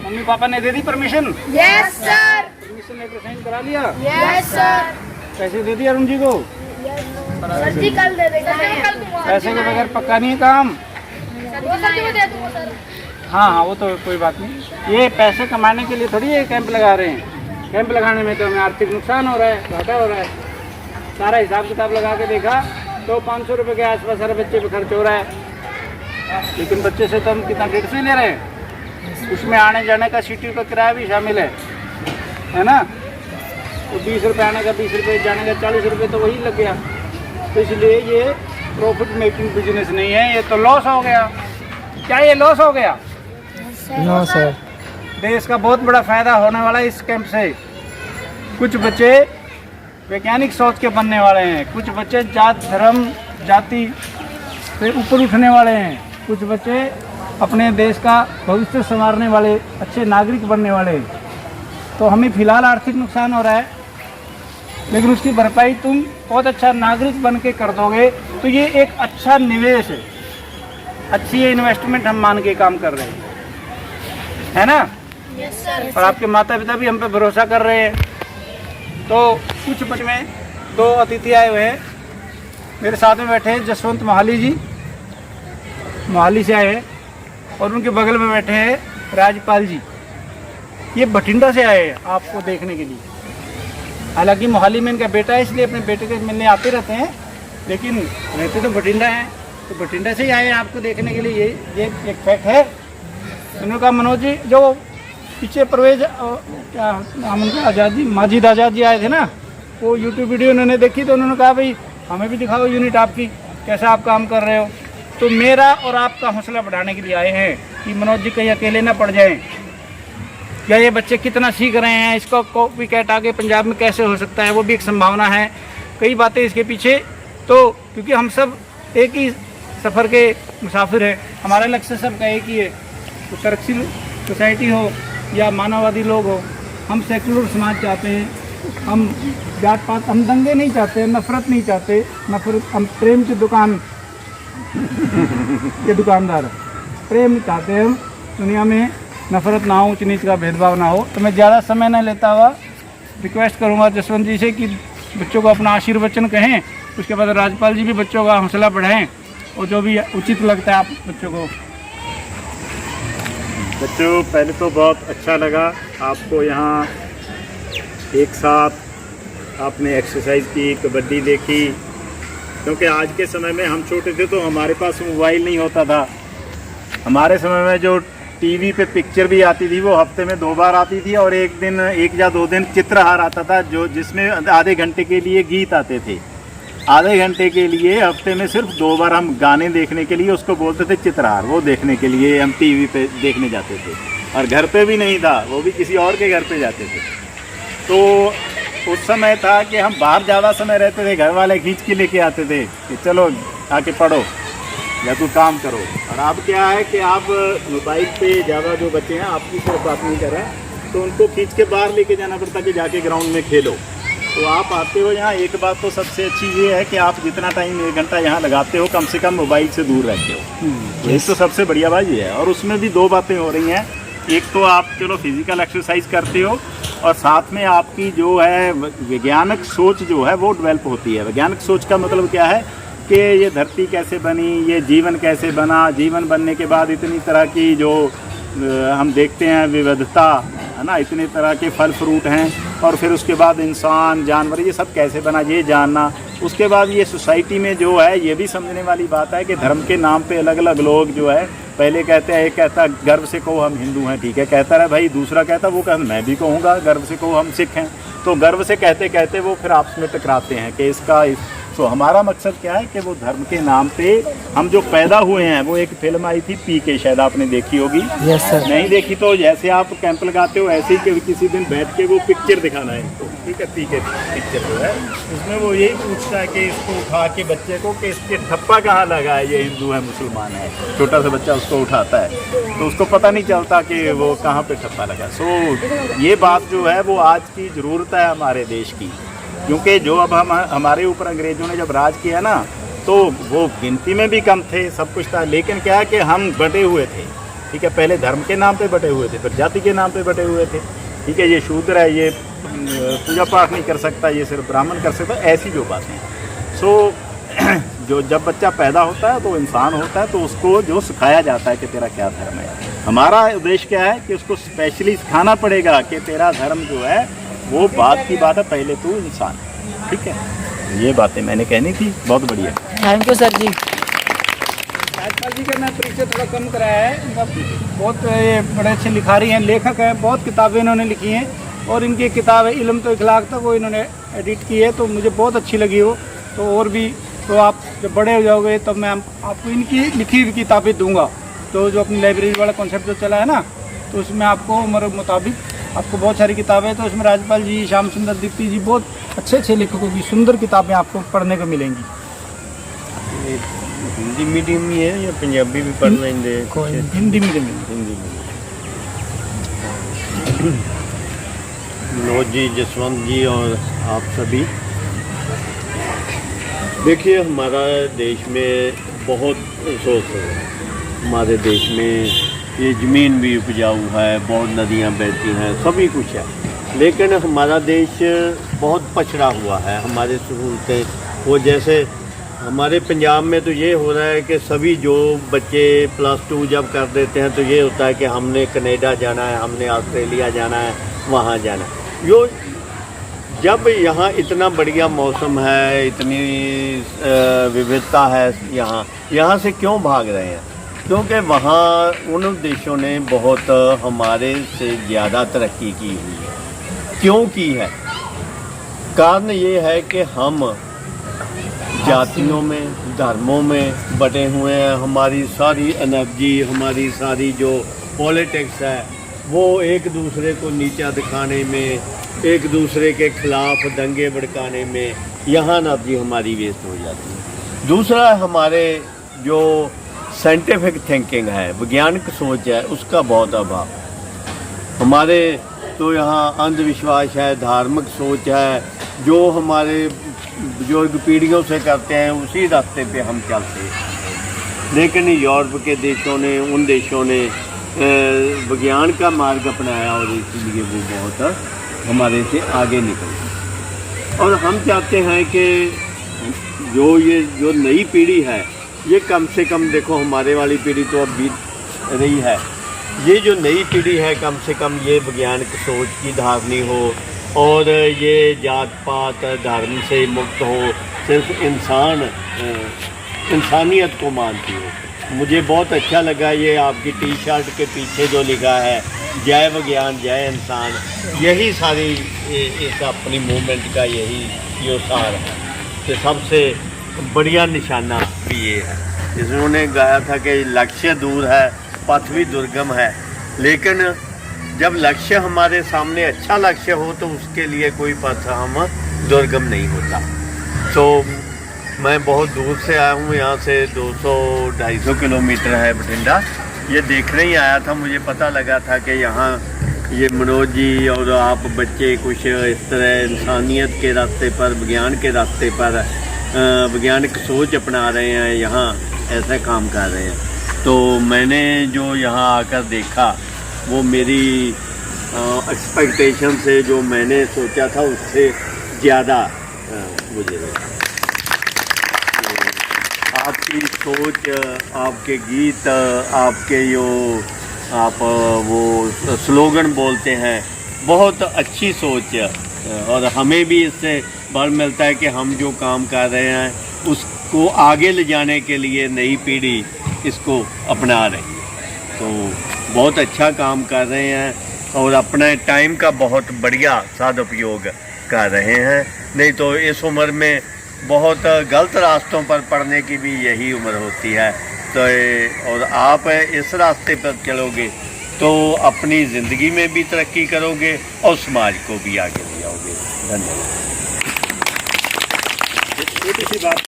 Mummy papa ने दे दी permission? Yes sir. Permission लेकर sign करा लिया? Yes sir. पैसे दे दिए अरुण जी को? सर जी कल दे देगा। पैसे के बगैर पक्का नहीं है काम। हाँ हाँ, वो तो कोई बात नहीं। ये पैसे कमाने के लिए थोड़ी ये कैंप लगा रहे हैं। कैंप लगाने में तो हमें आर्थिक नुकसान हो रहा है, घाटा हो रहा है। सारा हिसाब किताब लगा के देखा तो 500 रुपये के आसपास सारे बच्चे पे खर्च हो रहा है। लेकिन बच्चे से तो हम कितना 150 ले रहे हैं। उसमें आने जाने का सिटी का किराया भी शामिल है ना। तो 20 रुपये आने का, 20 रुपये जाने का, 40 रुपये तो वही लग गया। तो इसलिए ये प्रॉफिट मेकिंग बिजनेस नहीं है, ये तो लॉस हो गया। क्या ये लॉस हो गया? No sir. देश का बहुत बड़ा फायदा होने वाला है इस कैंप से। कुछ बच्चे वैज्ञानिक सोच के बनने वाले हैं, कुछ बच्चे जात धर्म जाति से ऊपर उठने वाले हैं, कुछ बच्चे अपने देश का भविष्य संवारने वाले अच्छे नागरिक बनने वाले हैं। तो हमें फिलहाल आर्थिक नुकसान हो रहा है, लेकिन उसकी भरपाई तुम बहुत अच्छा नागरिक बन के कर दोगे तो ये एक अच्छा निवेश है, अच्छी इन्वेस्टमेंट हम मान के काम कर रहे हैं, है ना। Yes sir. और आपके माता पिता भी हम पे भरोसा कर रहे हैं। तो कुछ बच्चे में 2 अतिथि आए हुए हैं, मेरे साथ में बैठे हैं जसवंत मोहाली जी, मोहाली से आए हैं, और उनके बगल में बैठे हैं राजपाल जी। ये बठिंडा से आए हैं आपको देखने के लिए। हालांकि मोहाली में इनका बेटा है, इसलिए अपने बेटे के मिलने आते रहते हैं, लेकिन रहते तो बठिंडा हैं। तो बठिंडा से ही आए हैं आपको देखने के लिए। ये एक फैक्ट है। उन्होंने कहा मनोज जी, जो पीछे परवेज क्या नाम उनका, आज़ाद जी, माजिद आज़ाद जी आए थे ना, वो यूट्यूब वीडियो उन्होंने देखी तो उन्होंने कहा भाई हमें भी दिखाओ यूनिट आपकी, कैसा आप काम कर रहे हो। तो मेरा और आपका हौसला बढ़ाने के लिए आए हैं कि मनोज जी कहीं अकेले ना पड़ जाएं। या ये बच्चे कितना सीख रहे हैं, इसका कॉपी कैट आगे पंजाब में कैसे हो सकता है, वो भी एक संभावना है। कई बातें इसके पीछे, तो क्योंकि हम सब एक ही सफ़र के मुसाफिर हैं, हमारा लक्ष्य सबका एक ही है। तो तरक्सील सोसाइटी हो या मानववादी लोग हो, हम सेकुलर समाज चाहते हैं। हम जात पात, हम दंगे नहीं चाहते, नफरत नहीं चाहते। नफरत, हम प्रेम की दुकान ये दुकानदार है, प्रेम चाहते हैं हम। दुनिया में नफरत ना हो, ऊंच नीच का भेदभाव ना हो। तो मैं ज़्यादा समय न लेता हुआ रिक्वेस्ट करूंगा जसवंत जी से कि बच्चों को अपना आशीर्वचन कहें, उसके बाद राजपाल जी भी बच्चों का हौसला बढ़ाएं और जो भी उचित लगता है आप बच्चों को। बच्चों, पहले तो बहुत अच्छा लगा आपको यहाँ एक साथ आपने एक्सरसाइज की, कबड्डी देखी। क्योंकि आज के समय में हम छोटे थे तो हमारे पास मोबाइल नहीं होता था। हमारे समय में जो टीवी पे पिक्चर भी आती थी वो हफ्ते में 2 बार आती थी, और 1 या 2 दिन चित्रहार आता था, जिसमें आधे घंटे के लिए गीत आते थे। आधे घंटे के लिए हफ्ते में सिर्फ 2 बार हम गाने देखने के लिए उसको बोलते थे चित्रहार, वो देखने के लिए हम टीवी पे देखने जाते थे। और घर पे भी नहीं था, वो भी किसी और के घर पे जाते थे। तो उस समय था कि हम बाहर ज़्यादा समय रहते थे, घर वाले खींच के लेके आते थे कि चलो आके पढ़ो या तू काम करो। और अब क्या है कि आप मोबाइल पे ज़्यादा जो बच्चे हैं, आपकी सिर्फ बात नहीं कर रहा, तो उनको खींच के बाहर लेके जाना पड़ता कि जाके ग्राउंड में खेलो। तो आप आते हो यहाँ, एक बात तो सबसे अच्छी ये है कि आप जितना टाइम 1 घंटा यहाँ लगाते हो, कम से कम मोबाइल से दूर रहते हो। यही तो सबसे बढ़िया बात ये है। और उसमें भी 2 बातें हो रही हैं। एक तो आप चलो फिजिकल एक्सरसाइज करते हो, और साथ में आपकी जो है वैज्ञानिक सोच जो है वो डेवलप होती है। वैज्ञानिक सोच का मतलब क्या है कि ये धरती कैसे बनी, ये जीवन कैसे बना, जीवन बनने के बाद इतनी तरह की जो हम देखते हैं विविधता है ना, इतने तरह के फल फ्रूट हैं, और फिर उसके बाद इंसान जानवर ये सब कैसे बना, ये जानना। उसके बाद ये सोसाइटी में जो है ये भी समझने वाली बात है कि धर्म के नाम पे अलग अलग लोग जो है, पहले कहते हैं, एक कहता गर्व से कहो हम हिंदू हैं, ठीक है, कहता रहे भाई, दूसरा कहता वो कहता मैं भी कहूँगा गर्व से कहो हम सिख हैं। तो गर्व से कहते कहते वो फिर आपस में टकराते हैं कि इसका तो हमारा मकसद क्या है कि वो धर्म के नाम पे हम जो पैदा हुए हैं, वो एक फिल्म आई थी पीके, शायद आपने देखी होगी। Yes sir. नहीं देखी तो जैसे आप कैंप लगाते हो ऐसे ही किसी दिन बैठ के वो पिक्चर दिखाना है इनको, ठीक है, पीके पिक्चर जो है उसमें वो यही पूछता है कि इसको उठा के बच्चे को कि इसके ठप्पा कहाँ लगा है, ये हिंदू है मुसलमान है। छोटा सा बच्चा उसको उठाता है तो उसको पता नहीं चलता कि वो कहाँ पे ठप्पा लगा। सो ये बात जो है वो आज की ज़रूरत है हमारे देश की, क्योंकि जो अब हमारे ऊपर अंग्रेज़ों ने जब राज किया ना, तो वो गिनती में भी कम थे, सब कुछ था, लेकिन क्या है कि हम बटे हुए थे। ठीक है। पहले धर्म के नाम पे बटे हुए थे, फिर जाति के नाम पे बटे हुए थे, ठीक है। ये शूद्र है, ये पूजा पाठ नहीं कर सकता, ये सिर्फ ब्राह्मण कर सकता, ऐसी जो बातें हैं। सो जो जब बच्चा पैदा होता है तो इंसान होता है, तो उसको जो सिखाया जाता है कि तेरा क्या धर्म है, हमारा उद्देश्य क्या है कि उसको स्पेशली सिखाना पड़ेगा कि तेरा धर्म जो है वो बात की बात है, पहले तू इंसान है, ठीक है। ये बातें मैंने कहनी थी। बहुत बढ़िया, थैंक यू सर जी। राजपाल जी का मैं परिचय थोड़ा कम कराया है, इनका बहुत ये बड़े अच्छे लिखारी हैं, लेखक हैं, बहुत किताबें इन्होंने लिखी हैं और इनकी किताब है इल्म तो इखलाक तक, वो इन्होंने एडिट की है, तो मुझे बहुत अच्छी लगी वो। तो और भी तो आप जब बड़े हो जाओगे तब मैं आपको इनकी लिखी हुई किताबें दूंगा। तो जो अपनी लाइब्रेरी वाला कॉन्सेप्ट जो चला है ना, तो उसमें आपको उम्र मुताबिक आपको बहुत सारी किताबें, तो उसमें राजपाल जी, श्याम सुंदर दीप्ति जी, बहुत अच्छे अच्छे लेखकों की सुंदर किताबें आपको पढ़ने को मिलेंगी। हिंदी मीडियम में है या पंजाबी भी पढ़ लेंगे? हिंदी मीडियम में। हिंदी में। मनोज जी, जसवंत जी और आप सभी, देखिए हमारा देश में बहुत रिसोर्स है। हमारे देश में ये ज़मीन भी उपजाऊ है, बहुत नदियाँ बहती हैं, सभी कुछ है, लेकिन हमारा देश बहुत पछड़ा हुआ है। हमारे सहूलतें वो, जैसे हमारे पंजाब में तो ये हो रहा है कि सभी जो बच्चे +2 जब कर देते हैं तो ये होता है कि हमने कनाडा जाना है, हमने ऑस्ट्रेलिया जाना है, वहाँ जाना है। यो जब यहाँ इतना बढ़िया मौसम है, इतनी विविधता है, यहाँ से क्यों भाग रहे हैं? क्योंकि वहाँ उन देशों ने बहुत हमारे से ज़्यादा तरक्की की हुई है। क्यों की है? कारण ये है कि हम जातियों में, धर्मों में बटे हुए हैं। हमारी सारी एनर्जी, हमारी सारी जो पॉलिटिक्स है वो एक दूसरे को नीचा दिखाने में, एक दूसरे के खिलाफ दंगे भड़काने में यहाँ एनर्जी हमारी वेस्ट हो जाती है। दूसरा, हमारे जो साइंटिफिक थिंकिंग है, वैज्ञानिक सोच है, उसका बहुत अभाव। हमारे तो यहाँ अंधविश्वास है, धार्मिक सोच है, जो हमारे बुजुर्ग पीढ़ियों से करते हैं उसी रास्ते पे हम चलते हैं। लेकिन यूरोप के देशों ने, उन देशों ने विज्ञान का मार्ग अपनाया और इसलिए वो बहुत हमारे से आगे निकल। और हम चाहते हैं कि जो नई पीढ़ी है ये कम से कम, देखो हमारे वाली पीढ़ी तो अब बीत रही है, ये जो नई पीढ़ी है कम से कम ये वैज्ञानिक सोच की धारणी हो और ये जात पात धर्म से मुक्त हो, सिर्फ इंसानियत को मानती हो। मुझे बहुत अच्छा लगा ये आपकी टी-शर्ट के पीछे जो लिखा है, जय विज्ञान जय इंसान, यही सारी इस अपनी मूवमेंट का यही यो सार है कि सबसे बढ़िया निशाना भी ये है। जिन्होंने गाया था कि लक्ष्य दूर है, पथ भी दुर्गम है, लेकिन जब लक्ष्य हमारे सामने अच्छा लक्ष्य हो तो उसके लिए कोई पथ हम दुर्गम नहीं होता। तो मैं बहुत दूर से आया हूँ, यहाँ से 200-250 किलोमीटर है बठिंडा। ये देखने ही आया था, मुझे पता लगा था कि यहाँ ये मनोज जी और आप बच्चे कुछ इस तरह इंसानियत के रास्ते पर, विज्ञान के रास्ते पर वैज्ञानिक सोच अपना रहे हैं, यहाँ ऐसा काम कर रहे हैं। तो मैंने जो यहाँ आकर देखा वो मेरी एक्सपेक्टेशन से, जो मैंने सोचा था उससे ज़्यादा मुझे लगा। आपकी सोच, आपके गीत, आपके आप वो स्लोगन बोलते हैं, बहुत अच्छी सोच है और हमें भी इससे बल मिलता है कि हम जो काम कर रहे हैं उसको आगे ले जाने के लिए नई पीढ़ी इसको अपना रही है। तो बहुत अच्छा काम कर रहे हैं और अपने टाइम का बहुत बढ़िया सदुपयोग कर रहे हैं। नहीं तो इस उम्र में बहुत गलत रास्तों पर पड़ने की भी यही उम्र होती है। तो और आप इस रास्ते पर चलोगे तो अपनी ज़िंदगी में भी तरक्की करोगे और समाज को भी आगे ले जाओगे। धन्यवाद। छोटी सी बात